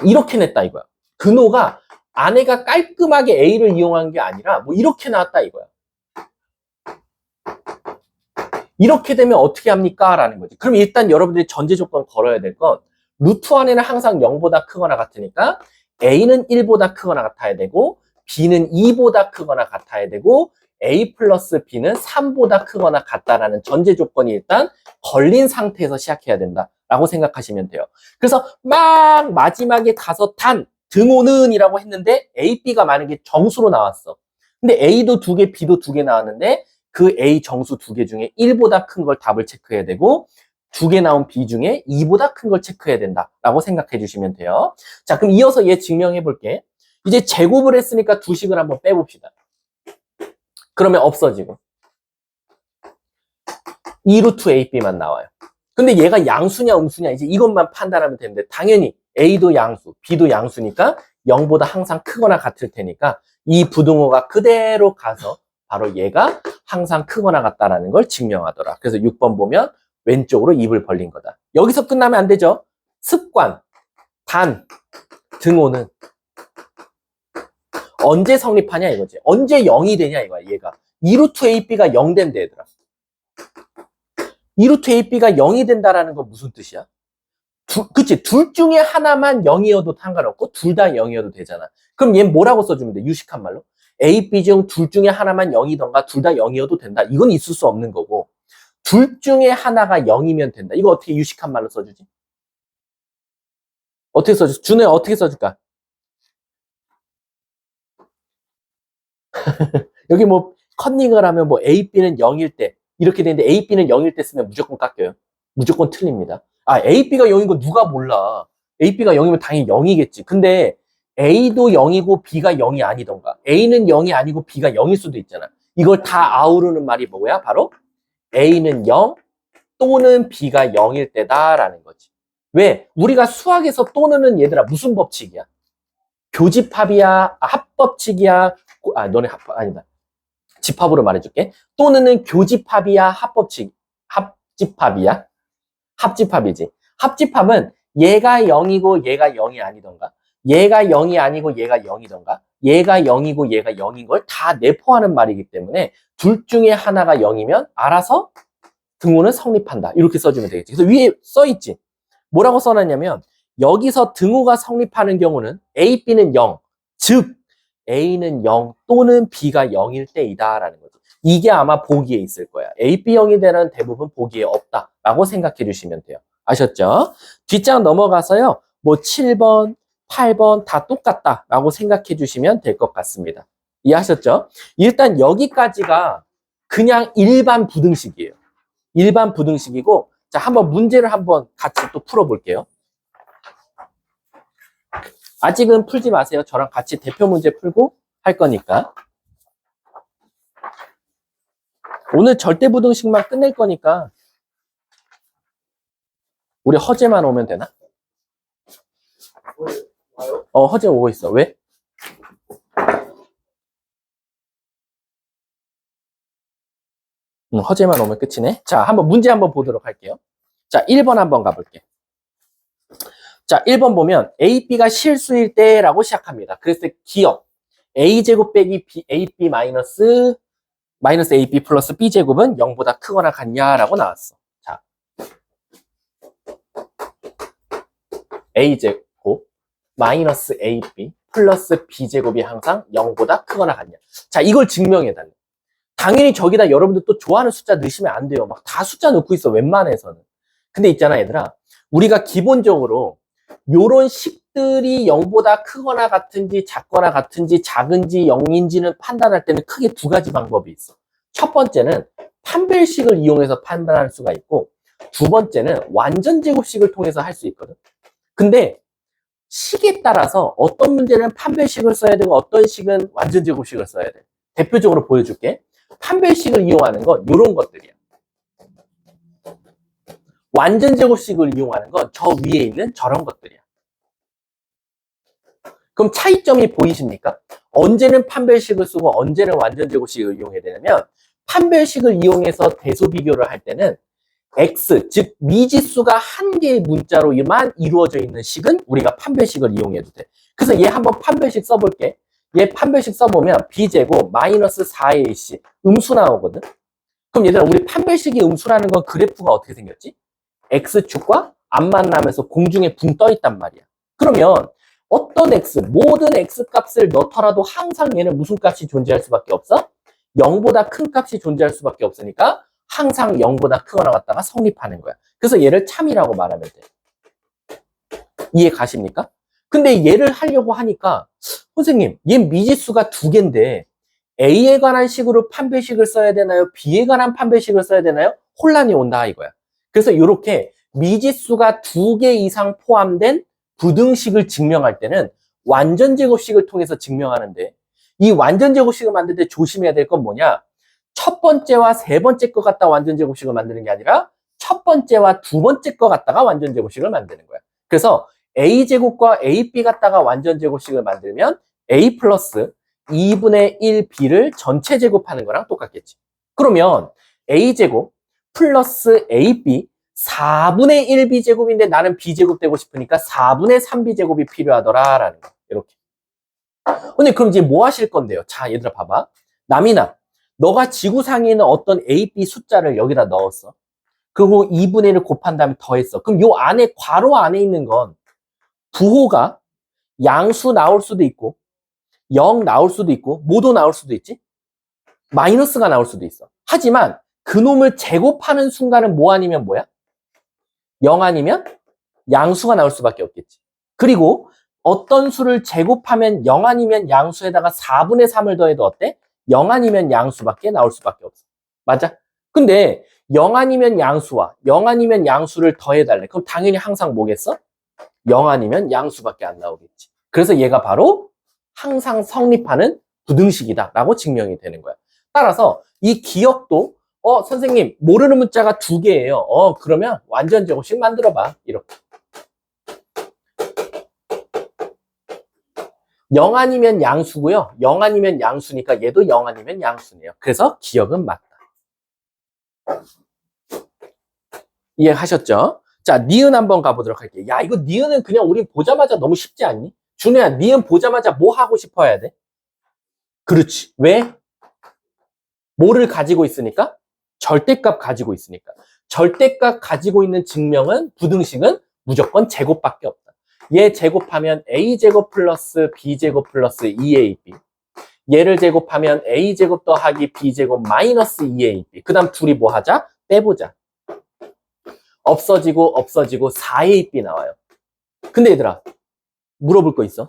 이렇게 냈다 이거야. 근호가 아내가 깔끔하게 A를 이용한 게 아니라 뭐 이렇게 나왔다 이거야. 이렇게 되면 어떻게 합니까? 라는 거지. 그럼 일단 여러분들이 전제 조건 걸어야 될 건 루트 안에는 항상 0보다 크거나 같으니까 A는 1보다 크거나 같아야 되고 B는 2보다 크거나 같아야 되고 A 플러스 B는 3보다 크거나 같다라는 전제 조건이 일단 걸린 상태에서 시작해야 된다라고 생각하시면 돼요. 그래서 막 마지막에 가서 등호는 이라고 했는데 A, B가 만약에 정수로 나왔어. 근데 A도 2개, B도 2개 나왔는데 그 A 정수 2개 중에 1보다 큰 걸 답을 체크해야 되고 2개 나온 B 중에 2보다 큰 걸 체크해야 된다라고 생각해 주시면 돼요. 자, 그럼 이어서 얘 증명해 볼게. 이제 제곱을 했으니까 두 식을 한번 빼봅시다. 그러면 없어지고 2루트 AB만 나와요. 근데 얘가 양수냐 음수냐 이제 이것만 판단하면 되는데 당연히 A도 양수, B도 양수니까 0보다 항상 크거나 같을 테니까 이 부등호가 그대로 가서 바로 얘가 항상 크거나 같다라는 걸 증명하더라. 그래서 6번 보면 왼쪽으로 입을 벌린 거다. 여기서 끝나면 안 되죠. 습관, 등호는 언제 성립하냐 이거지. 언제 0이 되냐 이거야, 얘가. 2루트 AB가 0 된대, 얘들아. 2루트 AB가 0이 된다라는 건 무슨 뜻이야? 그치? 둘 중에 하나만 0이어도 상관없고 둘 다 0이어도 되잖아. 그럼 얘 뭐라고 써주면 돼? 유식한 말로? A, B 중 둘 중에 하나만 0이던가 둘 다 0이어도 된다. 이건 있을 수 없는 거고 둘 중에 하나가 0이면 된다. 이거 어떻게 유식한 말로 써주지? 어떻게 써줄까? 준호야 어떻게 써줄까? 여기 뭐 컨닝을 하면 뭐 A, B는 0일 때 이렇게 되는데 A, B는 0일 때 쓰면 무조건 깎여요. 무조건 틀립니다. 아, A, B가 0인 거 누가 몰라. A, B가 0이면 당연히 0이겠지. 근데 A도 0이고 B가 0이 아니던가 A는 0이 아니고 B가 0일 수도 있잖아. 이걸 다 아우르는 말이 뭐야? 바로 A는 0 또는 B가 0일 때다라는 거지. 왜? 우리가 수학에서 또는은 얘들아 무슨 법칙이야? 교집합이야? 합법칙이야? 너네 합법 아니다. 집합으로 말해줄게. 또는은 교집합이야? 합집합이야? 합집합이지. 합집합은 얘가 0이고 얘가 0이 아니던가 얘가 0이 아니고 얘가 0이던가 얘가 0이고 얘가 0인 걸 다 내포하는 말이기 때문에 둘 중에 하나가 0이면 알아서 등호는 성립한다. 이렇게 써주면 되겠지. 그래서 위에 써있지. 뭐라고 써놨냐면 여기서 등호가 성립하는 경우는 A, B는 0. 즉 A는 0 또는 B가 0일 때이다 라는 거죠. 이게 아마 보기에 있을 거야. A, B 0이 되는 대부분 보기에 없다 라고 생각해 주시면 돼요. 아셨죠? 뒷장 넘어가서요. 뭐 7번, 8번 다 똑같다 라고 생각해 주시면 될 것 같습니다. 이해하셨죠? 일단 여기까지가 그냥 일반 부등식이에요. 일반 부등식이고 자, 한번 문제를 한번 같이 또 풀어볼게요. 아직은 풀지 마세요. 저랑 같이 대표 문제 풀고 할 거니까. 오늘 절대부등식만 끝낼 거니까 우리 허재만 오면 되나? 허재 오고 있어. 왜? 허재만 오면 끝이네. 자, 한번 문제 한번 보도록 할게요. 자, 1번 한번 가볼게. 자, 1번 보면 A, B가 실수일 때라고 시작합니다. 그래서 기억 A제곱 빼기 AB 마이너스 AB 플러스 B제곱은 0보다 크거나 같냐라고 나왔어. 자, A제곱 마이너스 AB 플러스 B제곱이 항상 0보다 크거나 같냐. 자, 이걸 증명해달래. 당연히 저기다 여러분들 또 좋아하는 숫자 넣으시면 안 돼요. 막 다 숫자 넣고 있어, 웬만해서는. 근데 있잖아, 얘들아. 우리가 기본적으로 요런 식들이 0보다 크거나 같은지 작거나 같은지 작은지 0인지는 판단할 때는 크게 두 가지 방법이 있어. 첫 번째는 판별식을 이용해서 판단할 수가 있고 두 번째는 완전제곱식을 통해서 할 수 있거든. 근데 식에 따라서 어떤 문제는 판별식을 써야 되고 어떤 식은 완전제곱식을 써야 돼. 대표적으로 보여줄게. 판별식을 이용하는 건 이런 것들이야. 완전제곱식을 이용하는 건 저 위에 있는 저런 것들이야. 그럼 차이점이 보이십니까? 언제는 판별식을 쓰고 언제는 완전제곱식을 이용해야 되냐면 판별식을 이용해서 대소비교를 할 때는 X, 즉 미지수가 한 개의 문자로만 이루어져 있는 식은 우리가 판별식을 이용해도 돼. 그래서 얘 한번 판별식 써볼게. 얘 판별식 써보면 B제곱 마이너스 4AC 음수 나오거든. 그럼 얘들아 우리 판별식이 음수라는 건 그래프가 어떻게 생겼지? X축과 안 만나면서 공중에 붕 떠 있단 말이야. 그러면 어떤 X, 모든 X 값을 넣더라도 항상 얘는 무슨 값이 존재할 수밖에 없어? 0보다 큰 값이 존재할 수밖에 없으니까 항상 0보다 크거나 같다가 성립하는 거야. 그래서 얘를 참이라고 말하면 돼. 이해 가십니까? 근데 얘를 하려고 하니까 선생님, 얘 미지수가 두 개인데 A에 관한 식으로 판별식을 써야 되나요? B에 관한 판별식을 써야 되나요? 혼란이 온다 이거야. 그래서 이렇게 미지수가 두 개 이상 포함된 부등식을 증명할 때는 완전제곱식을 통해서 증명하는데 이 완전제곱식을 만들 때 조심해야 될 건 뭐냐? 첫 번째와 세 번째 거 갖다 완전제곱식을 만드는 게 아니라 첫 번째와 두 번째 거 갖다가 완전제곱식을 만드는 거야. 그래서 A제곱과 AB 갖다가 완전제곱식을 만들면 A 플러스 2분의 1B를 전체 제곱하는 거랑 똑같겠지. 그러면 A제곱 플러스 AB 4분의 1B제곱인데 나는 B제곱 되고 싶으니까 4분의 3B제곱이 필요하더라라는 거. 이렇게. 근데 그럼 이제 뭐 하실 건데요? 자, 얘들아 봐봐. 남이나 너가 지구상에 있는 어떤 A, B 숫자를 여기다 넣었어. 그리고 2분의 1을 곱한 다음에 더했어. 그럼 요 안에 괄호 안에 있는 건 부호가 양수 나올 수도 있고 0 나올 수도 있고 모도 나올 수도 있지. 마이너스가 나올 수도 있어. 하지만 그놈을 제곱하는 순간은 뭐 아니면 뭐야? 0 아니면 양수가 나올 수밖에 없겠지. 그리고 어떤 수를 제곱하면 0 아니면 양수에다가 4분의 3을 더해도 어때? 0 아니면 양수밖에 나올 수밖에 없어. 맞아? 근데 0 아니면 양수와 0 아니면 양수를 더해달래. 그럼 당연히 항상 뭐겠어? 0 아니면 양수밖에 안 나오겠지. 그래서 얘가 바로 항상 성립하는 부등식이다라고 증명이 되는 거야. 따라서 이 기억도 선생님 모르는 문자가 두 개예요. 그러면 완전 제곱식 만들어봐. 이렇게. 0 아니면 양수고요. 0 아니면 양수니까 얘도 0 아니면 양수네요. 그래서 기억은 맞다. 이해하셨죠? 자, 니은 한번 가보도록 할게요. 야, 이거 니은은 그냥 우리 보자마자 너무 쉽지 않니? 준우야, 니은 보자마자 뭐 하고 싶어 해야 돼? 그렇지. 왜? 뭐를 가지고 있으니까? 절대값 가지고 있으니까. 절대값 가지고 있는 증명은, 부등식은 무조건 제곱밖에 없다. 얘 제곱하면 a제곱 플러스 b제곱 플러스 2ab. 얘를 제곱하면 a제곱 더하기 b제곱 마이너스 2ab. 그 다음 둘이 뭐 하자? 빼보자. 없어지고 없어지고 4ab 나와요. 근데 얘들아, 물어볼 거 있어.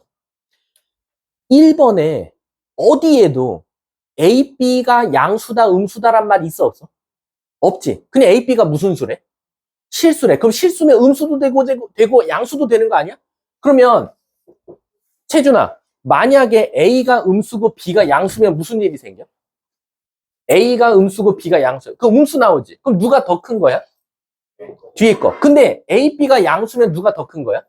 1번에 어디에도 A, B가 양수다, 음수다란 말 있어, 없어? 없지. 근데 A, B가 무슨 수래? 실수래. 그럼 실수면 음수도 되고 양수도 되는 거 아니야? 그러면 채준아, 만약에 A가 음수고 B가 양수면 무슨 일이 생겨? A가 음수고 B가 양수. 그럼 음수 나오지. 그럼 누가 더 큰 거야? 뒤에 거. 근데 A, B가 양수면 누가 더 큰 거야?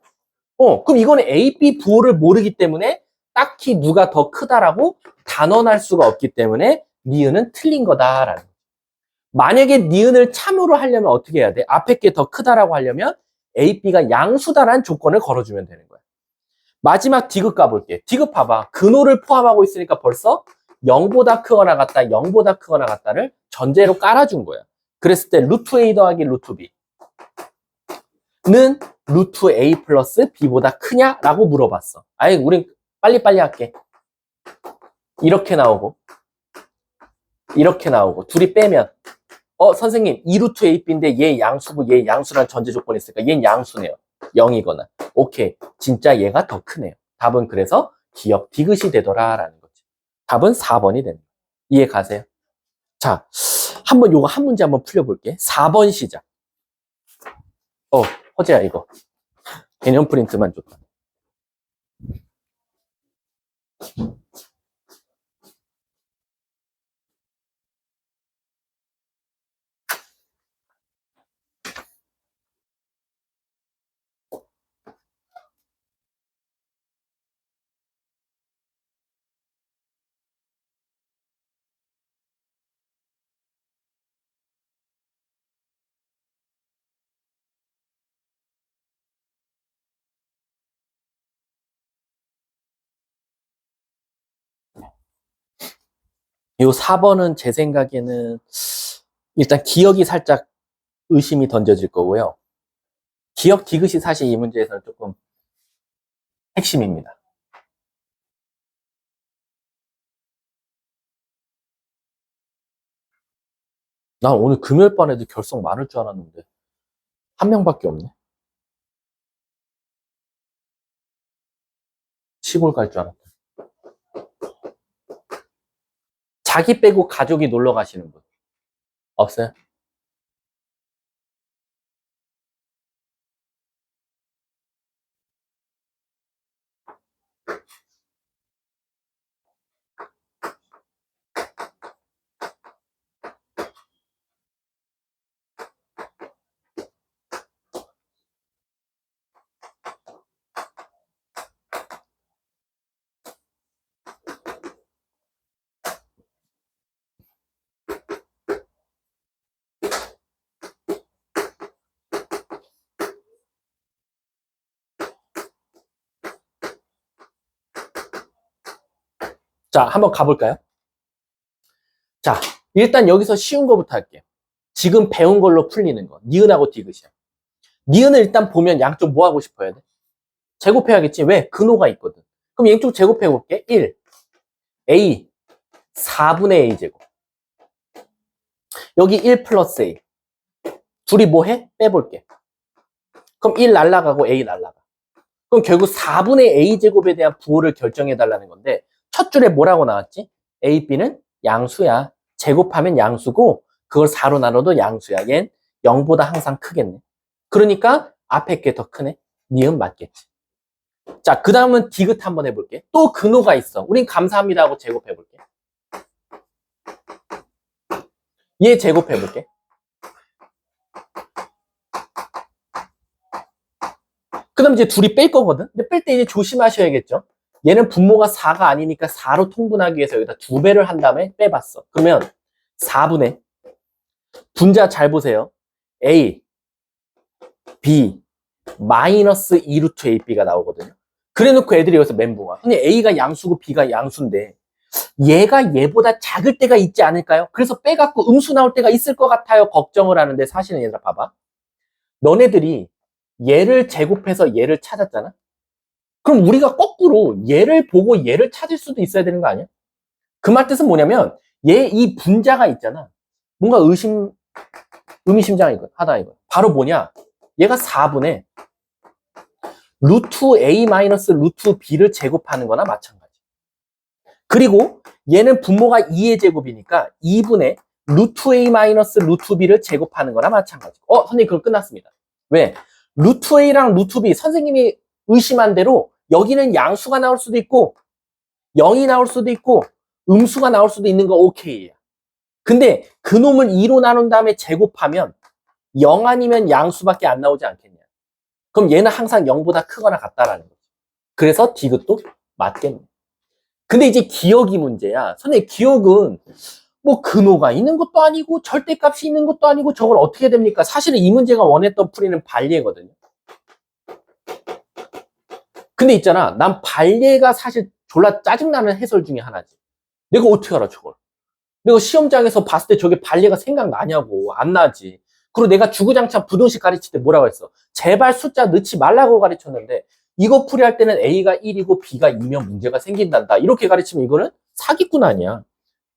그럼 이거는 A, B 부호를 모르기 때문에 딱히 누가 더 크다라고 단언할 수가 없기 때문에 니은은 틀린 거다라는 거야. 만약에 니은을 참으로 하려면 어떻게 해야 돼? 앞에 게 더 크다라고 하려면 A, B가 양수다라는 조건을 걸어주면 되는 거야. 마지막 디귿 가볼게. 디귿 봐봐. 근호를 포함하고 있으니까 벌써 0보다 크거나 같다, 0보다 크거나 같다를 전제로 깔아준 거야. 그랬을 때 루트 A 더하기 루트 B는 루트 A 플러스 B보다 크냐라고 물어봤어. 아예 우린 빨리빨리 할게. 이렇게 나오고 이렇게 나오고 둘이 빼면 선생님 2루트 AB인데 얘 양수고 얘 양수란 전제 조건이 있으니까 얘는 양수네요. 0이거나. 오케이. 진짜 얘가 더 크네요. 답은 그래서 기억 디귿이 되더라라는 거지. 답은 4번이 됩니다. 이해 가세요? 자, 한번 요거 한 문제 한번 풀려볼게. 4번 시작. 허재야 이거. 개념 프린트만 줬다. 요 4번은 제 생각에는 일단 기억이 살짝 의심이 던져질 거고요. 기억 디귿이 사실 이 문제에서는 조금 핵심입니다. 난 오늘 금요일반에도 결석 많을 줄 알았는데 한 명밖에 없네. 시골 갈 줄 알았다. 자기 빼고 가족이 놀러 가시는 분 없어요? 자, 한번 가볼까요? 자, 일단 여기서 쉬운 거부터 할게요. 지금 배운 걸로 풀리는 거. 니은하고 디귿이야. 니은을 일단 보면 양쪽 뭐 하고 싶어야 돼? 제곱해야겠지. 왜? 근호가 있거든. 그럼 양쪽 제곱해 볼게. 1, A, 4분의 A 제곱. 여기 1 플러스 A. 둘이 뭐 해? 빼볼게. 그럼 1 날라가고 A 날라가. 그럼 결국 4분의 A 제곱에 대한 부호를 결정해 달라는 건데 첫 줄에 뭐라고 나왔지? A, B는 양수야. 제곱하면 양수고 그걸 4로 나눠도 양수야. 얜 0보다 항상 크겠네. 그러니까 앞에 게 더 크네. 니은 맞겠지. 자, 그 다음은 디귿 한번 해볼게. 또 근호가 있어. 우린 감사합니다 하고 제곱해볼게. 얘 제곱해볼게. 그 다음 이제 둘이 뺄 거거든? 근데 뺄 때 이제 조심하셔야겠죠? 얘는 분모가 4가 아니니까 4로 통분하기 위해서 여기다 2배를 한 다음에 빼봤어. 그러면 4분의 분자 잘 보세요. A, B, 마이너스 2루트 AB가 나오거든요. 그래 놓고 애들이 여기서 멘붕아. 근데 A가 양수고 B가 양수인데 얘가 얘보다 작을 때가 있지 않을까요? 그래서 빼갖고 음수 나올 때가 있을 것 같아요. 걱정을 하는데 사실은 얘들아 봐봐. 너네들이 얘를 제곱해서 얘를 찾았잖아? 그럼 우리가 거꾸로 얘를 보고 얘를 찾을 수도 있어야 되는 거 아니야? 그 말 뜻은 뭐냐면 얘 이 분자가 있잖아. 뭔가 의미심장하다 이거. 바로 뭐냐? 얘가 4분의 루트 A 마이너스 루트 B를 제곱하는 거나 마찬가지. 그리고 얘는 분모가 2의 제곱이니까 2분의 루트 A 마이너스 루트 B를 제곱하는 거나 마찬가지. 선생님 그럼 끝났습니다. 왜? 루트 A랑 루트 B 선생님이 의심한 대로 여기는 양수가 나올 수도 있고 0이 나올 수도 있고 음수가 나올 수도 있는 거 오케이야. 근데 그놈을 2로 나눈 다음에 제곱하면 0 아니면 양수밖에 안 나오지 않겠냐. 그럼 얘는 항상 0보다 크거나 같다라는 거지. 그래서 디귿도 맞겠네. 근데 이제 기억이 문제야. 선생님 기억은 뭐 근호가 있는 것도 아니고 절대값이 있는 것도 아니고 저걸 어떻게 됩니까? 사실은 이 문제가 원했던 풀이는 발예거든요. 근데 있잖아. 난 발예가 사실 졸라 짜증나는 해설 중에 하나지. 내가 어떻게 알아 저걸. 내가 시험장에서 봤을 때 저게 발예가 생각나냐고. 안 나지. 그리고 내가 주구장창 부등식 가르칠 때 뭐라고 했어? 제발 숫자 넣지 말라고 가르쳤는데 이거 풀이할 때는 A가 1이고 B가 2면 문제가 생긴단다. 이렇게 가르치면 이거는 사기꾼 아니야.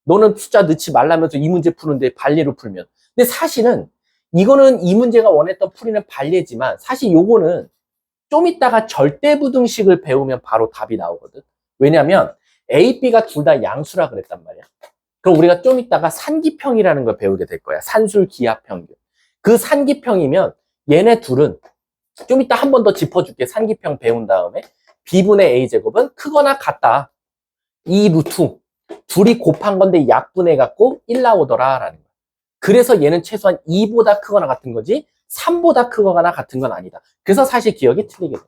너는 숫자 넣지 말라면서 이 문제 푸는데 발예로 풀면. 근데 사실은 이거는 이 문제가 원했던 풀이는 발예지만 사실 요거는 좀 이따가 절대부등식을 배우면 바로 답이 나오거든. 왜냐면 A, B가 둘 다 양수라 그랬단 말이야. 그럼 우리가 좀 이따가 산기평이라는 걸 배우게 될 거야. 산술 기하평균. 그 산기평이면 얘네 둘은 좀 이따 한 번 더 짚어줄게. 산기평 배운 다음에 B분의 A제곱은 크거나 같다. 이 루트 둘이 곱한 건데 약분해 갖고 1 나오더라 라는 거야. 그래서 얘는 최소한 2보다 크거나 같은 거지 3보다 크거나 같은 건 아니다. 그래서 사실 기억이 틀리게 돼.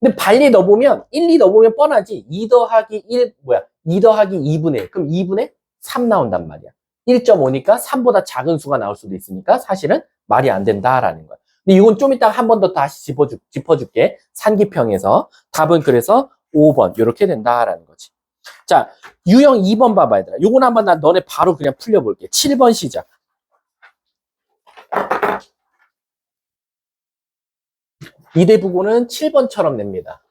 근데 발리 넣어보면 1, 2 넣어보면 뻔하지. 2 더하기 1 2 더하기 2분의 1. 그럼 2분의 3 나온단 말이야. 1.5니까 3보다 작은 수가 나올 수도 있으니까 사실은 말이 안 된다라는 거야. 근데 이건 좀 이따 한 번 더 다시 짚어줄게. 산기평에서 답은 그래서 5번 이렇게 된다라는 거지. 자, 유형 2번 봐봐, 얘들아. 요건 한번 난 너네 바로 그냥 풀려볼게. 7번 시작. 이대부고는 7번처럼 냅니다.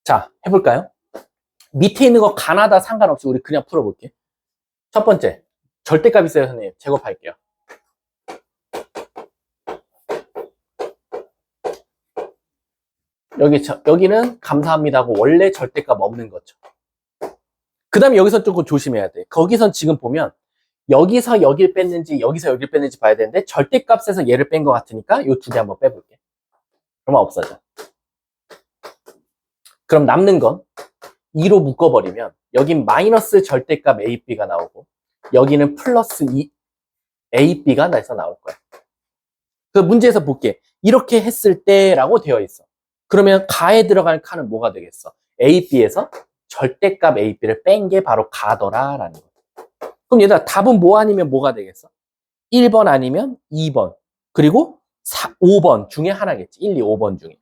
자, 해볼까요? 밑에 있는 거 가나다 상관없이 우리 그냥 풀어볼게. 첫 번째, 절대값 있어요, 선생님. 제곱할게요. 여기는 감사합니다 하고 원래 절대값 없는 거죠. 그 다음에 여기서 조금 조심해야 돼. 거기선 지금 보면 여기서 여길 뺐는지 여기서 여길 뺐는지 봐야 되는데 절대값에서 얘를 뺀 것 같으니까 이 두 개 한번 빼볼게. 그러면 없어져. 그럼 남는 건 2로 묶어버리면 여긴 마이너스 절대값 AB가 나오고 여기는 플러스 AB가 나서 나올 거야. 그 문제에서 볼게. 이렇게 했을 때라고 되어 있어. 그러면 가에 들어갈 칸은 뭐가 되겠어? AB에서 절대값 AB를 뺀 게 바로 가더라라는 거야. 그럼 얘들아 답은 뭐 아니면 뭐가 되겠어? 1번 아니면 2번 그리고 5번 중에 하나겠지. 1, 2, 5번 중에.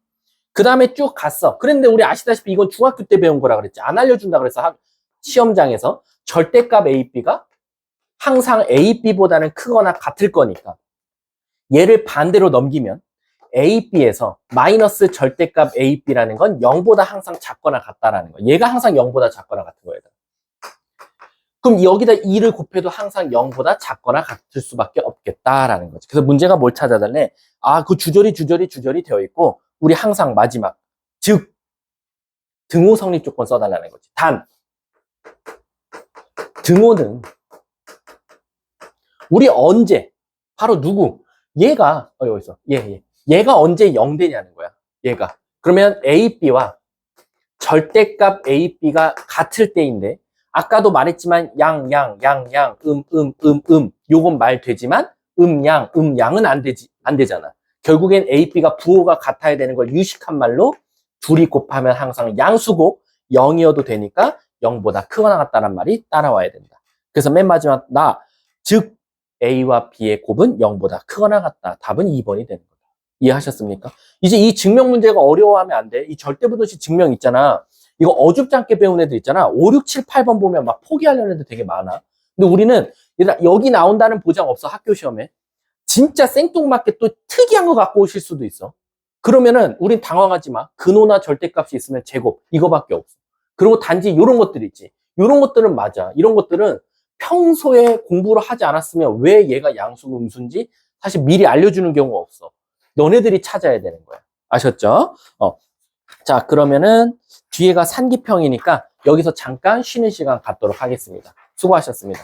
그 다음에 쭉 갔어. 그런데 우리 아시다시피 이건 중학교 때 배운 거라 그랬지. 안 알려준다 그래서 시험장에서 절대값 AB가 항상 AB보다는 크거나 같을 거니까 얘를 반대로 넘기면 AB에서 마이너스 절대값 AB라는 건 0보다 항상 작거나 같다라는 거야. 얘가 항상 0보다 작거나 같은 거야. 그럼 여기다 2를 곱해도 항상 0보다 작거나 같을 수밖에 없겠다라는 거지. 그래서 문제가 뭘 찾아달래? 아, 그 주저리 되어 있고 우리 항상 마지막 즉 등호 성립 조건 써달라는 거지. 단 등호는 우리 언제 바로 누구? 얘가 여기 있어. 얘가 언제 0 되냐는 거야. 얘가. 그러면 AB와 절대값 AB가 같을 때인데 아까도 말했지만 양 요건 말 되지만 양은 안 되잖아. 결국엔 AB가 부호가 같아야 되는 걸 유식한 말로 둘이 곱하면 항상 양수고 0이어도 되니까 0보다 크거나 같다는 말이 따라와야 된다. 그래서 맨 마지막 즉 A와 B의 곱은 0보다 크거나 같다. 답은 2번이 되는 거다. 이해하셨습니까? 이제 이 증명 문제가 어려워하면 안 돼. 이 절대부등식 증명 있잖아. 이거 어줍지 않게 배운 애들 있잖아. 5, 6, 7, 8번 보면 막 포기하려는 애들 되게 많아. 근데 우리는 여기 나온다는 보장 없어. 학교 시험에. 진짜 생뚱맞게 또 특이한 거 갖고 오실 수도 있어. 그러면은 우린 당황하지 마. 근호나 절대값이 있으면 제곱 이거밖에 없어. 그리고 단지 이런 것들 있지. 이런 것들은 맞아. 이런 것들은 평소에 공부를 하지 않았으면 왜 얘가 양수고 음수인지 사실 미리 알려주는 경우가 없어. 너네들이 찾아야 되는 거야. 아셨죠? 자, 그러면은 뒤에가 산기평이니까 여기서 잠깐 쉬는 시간 갖도록 하겠습니다. 수고하셨습니다.